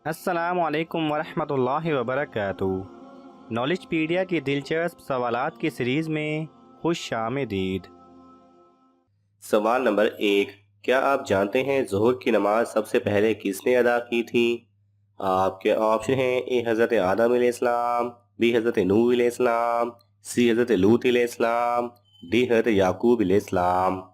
अस्सलाम वालेकुम वरहमतुल्लाहि वबरकातुहू। नॉलेजपीडिया की दिलचस्प सवालात की सीरीज़ में खुश आमदीद। सवाल नंबर 1। क्या आप जानते हैं ज़ोहर की नमाज सबसे पहले किसने अदा की थी? आपके ऑप्शन हैं ए हज़रत आदम अलैहिस्सलाम, बी हज़रत नूह अलैहिस्सलाम, सी हज़रत लूत अलैहिस्सलाम, डी हज़रत याकूब अलैहिस्सलाम।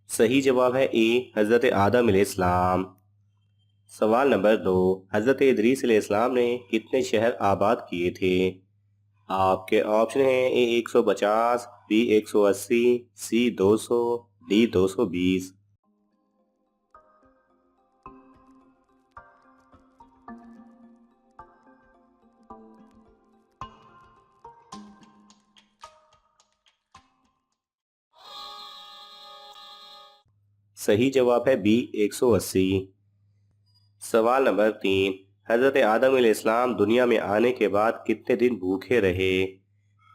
सही जवाब है ए हज़रत आदम अलैहिस्सलाम। सवाल नंबर 2। हज़रत इदरीस अलैहिस्सलाम ने कितने शहर आबाद किए थे? आपके ऑप्शन हैं ए 150, बी 180, सी 200, डी 220। सही जवाब है बी 180। सवाल नंबर 3। हज़रत आदम अलैहिस्सलाम दुनिया में आने के बाद कितने दिन भूखे रहे?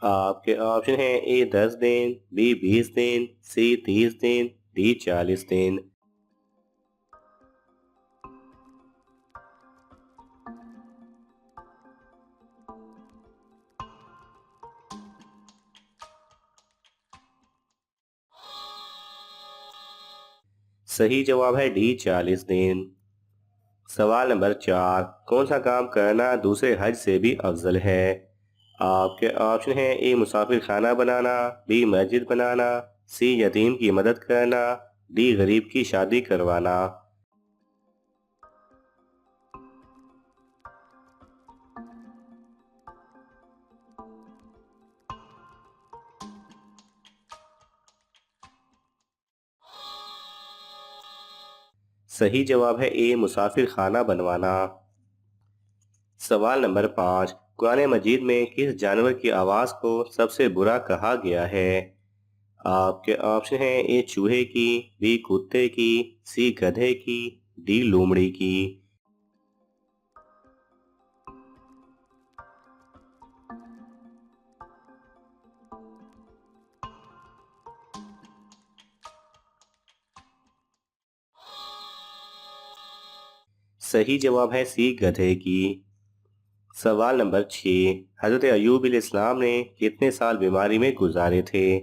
आपके ऑप्शन हैं ए 10 दिन, बी 20 दिन, सी 30 दिन, डी 40 दिन। सही जवाब है डी 40 दिन। सवाल नंबर 4। कौन सा काम करना दूसरे हज से भी अफजल है? आपके ऑप्शन हैं ए मुसाफिर खाना बनाना, बी मस्जिद बनाना, सी यतीम की मदद करना, डी गरीब की शादी करवाना। सही जवाब है ए मुसाफिर खाना बनवाना। सवाल नंबर 5। कुरान मजीद में किस जानवर की आवाज़ को सबसे बुरा कहा गया है? आपके ऑप्शन हैं ए चूहे की, बी कुत्ते की, सी गधे की, डी लोमड़ी की। सही जवाब है सी गधे की। सवाल नंबर 6। हज़रत अयूब अलैहिस्सलाम ने कितने साल बीमारी में गुजारे थे?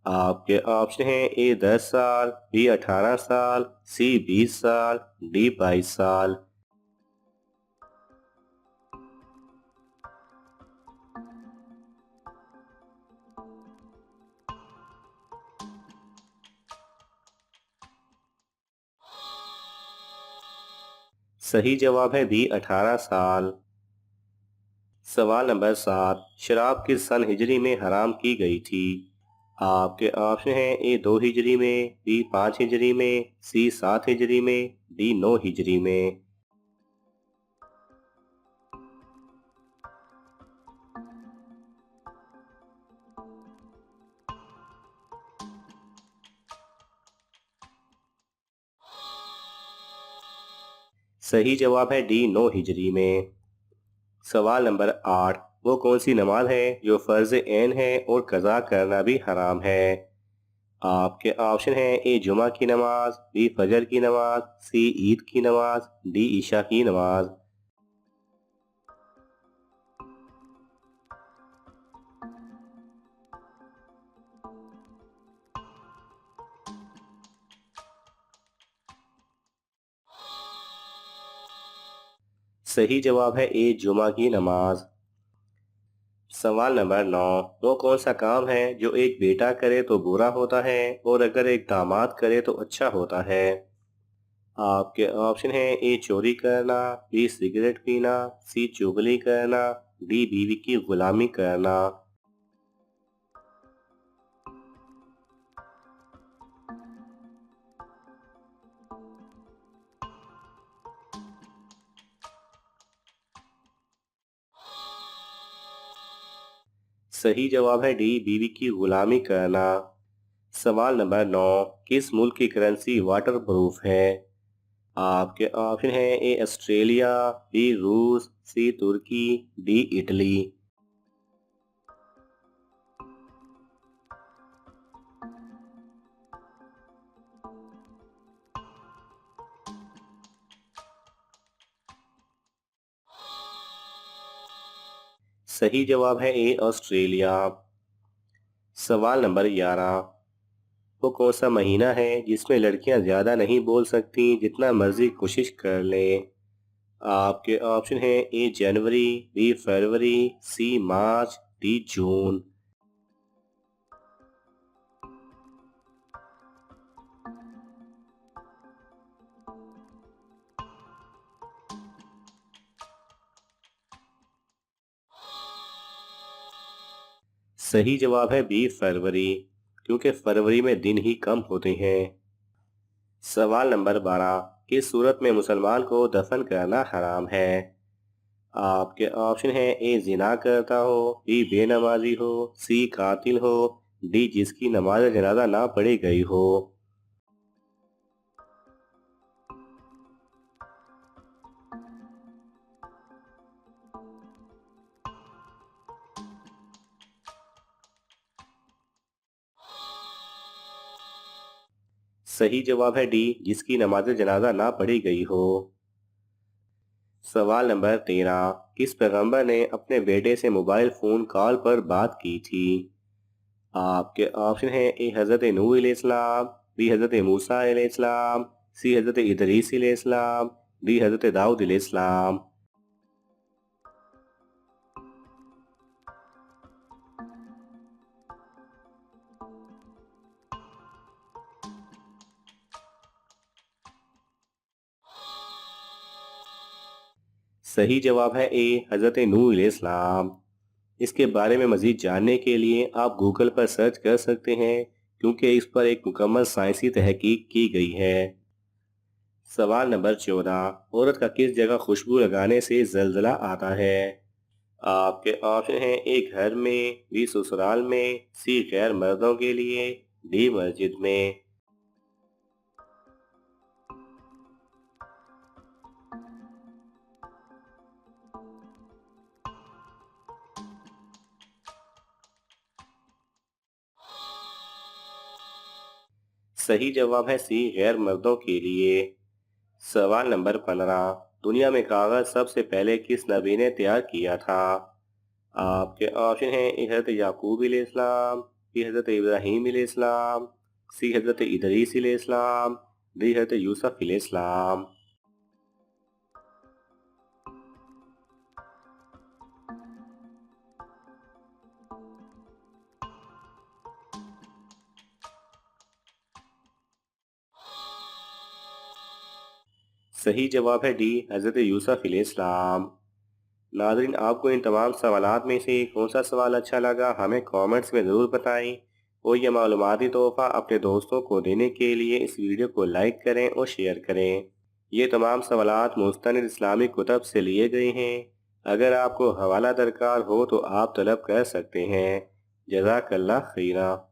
आपके ऑप्शन हैं ए 10 साल, बी 18 साल, सी 20 साल, डी 22 साल। सही जवाब है बी 18 साल। सवाल नंबर 7। शराब किस सन हिजरी में हराम की गई थी? आपके ऑप्शन हैं ए 2 हिजरी में, बी 5 हिजरी में, सी 7 हिजरी में, डी 9 हिजरी में। सही जवाब है डी 9 हिजरी में। सवाल नंबर 8। वो कौन सी नमाज है जो फ़र्ज ऐन है और कज़ा करना भी हराम है? आपके ऑप्शन हैं ए जुमा की नमाज, बी फजर की नमाज, सी ईद की नमाज, डी ईशा की नमाज। सही जवाब है ए जुमा की नमाज। सवाल नंबर 9। वो कौन सा काम है जो एक बेटा करे तो बुरा होता है और अगर एक दामाद करे तो अच्छा होता है? आपके ऑप्शन हैं ए चोरी करना, बी सिगरेट पीना, सी चुगली करना, डी बीवी की गुलामी करना। सही जवाब है डी बीवी की गुलामी करना। सवाल नंबर 9। किस मुल्क की करेंसी वाटर प्रूफ है? आपके ऑप्शन है ए ऑस्ट्रेलिया, बी रूस, सी तुर्की, डी इटली। सही जवाब है ए ऑस्ट्रेलिया। सवाल नंबर 11। वो कौन सा महीना है जिसमें लड़कियां ज्यादा नहीं बोल सकती जितना मर्जी कोशिश कर ले? आपके ऑप्शन है ए जनवरी, बी फरवरी, सी मार्च, डी जून। सही जवाब है बी फरवरी, क्योंकि फरवरी में दिन ही कम होते हैं। सवाल नंबर 12। किस सूरत में मुसलमान को दफन करना हराम है? आपके ऑप्शन है ए जिना करता हो, बी बेनमाजी हो, सी कातिल हो, डी जिसकी नमाज जनाजा ना पढ़ी गई हो। सही जवाब है डी जिसकी नमाज जनाजा ना पढ़ी गई हो। सवाल नंबर 13। किस पैगंबर ने अपने बेटे से मोबाइल फोन कॉल पर बात की थी? आपके ऑप्शन है ए हज़रत नूह अलैहिस्सलाम, बी हज़रत मूसा अलैहिस्सलाम, सी हज़रत इदरीस अलैहिस्सलाम, डी हज़रत दाऊद अलैहिस्सलाम। सही जवाब है ए हज़रत नूह अलैहिस्सलाम। इसके बारे में मजीद जानने के लिए आप गूगल पर सर्च कर सकते हैं, क्योंकि इस पर एक मुकम्मल साइंसी तहकीक की गई है। सवाल नंबर 14। औरत का किस जगह खुशबू लगाने से जल्जला आता है? आपके ऑप्शन हैं ए घर में, बी ससुराल में, सी गैर मर्दों के लिए, डी मस्जिद में। सही जवाब है सी गैर मर्दों के लिए। सवाल नंबर 15। दुनिया में कागज सबसे पहले किस नबी ने तैयार किया था? आपके ऑप्शन हैं ए हज़रत याकूब अलैहिस्सलाम, बी हज़रत इब्राहीम अलैहिस्सलाम, सी हज़रत इदरीस अलैहिस्सलाम, डी हज़रत यूसुफ अलैहिस्सलाम। सही जवाब है डी हज़रत यूसुफ अलैहिस्सलाम। नाज़रीन, आपको इन तमाम सवालात में से कौन सा सवाल अच्छा लगा हमें कमेंट्स में ज़रूर बताएं, और यह मालूमाती तोहफ़ा अपने दोस्तों को देने के लिए इस वीडियो को लाइक करें और शेयर करें। ये तमाम सवालात मुस्तनिद इस्लामी कुतब से लिए गए हैं। अगर आपको हवाला दरकार हो तो आप तलब कर सकते हैं। जज़ाकल्लाह खैरा।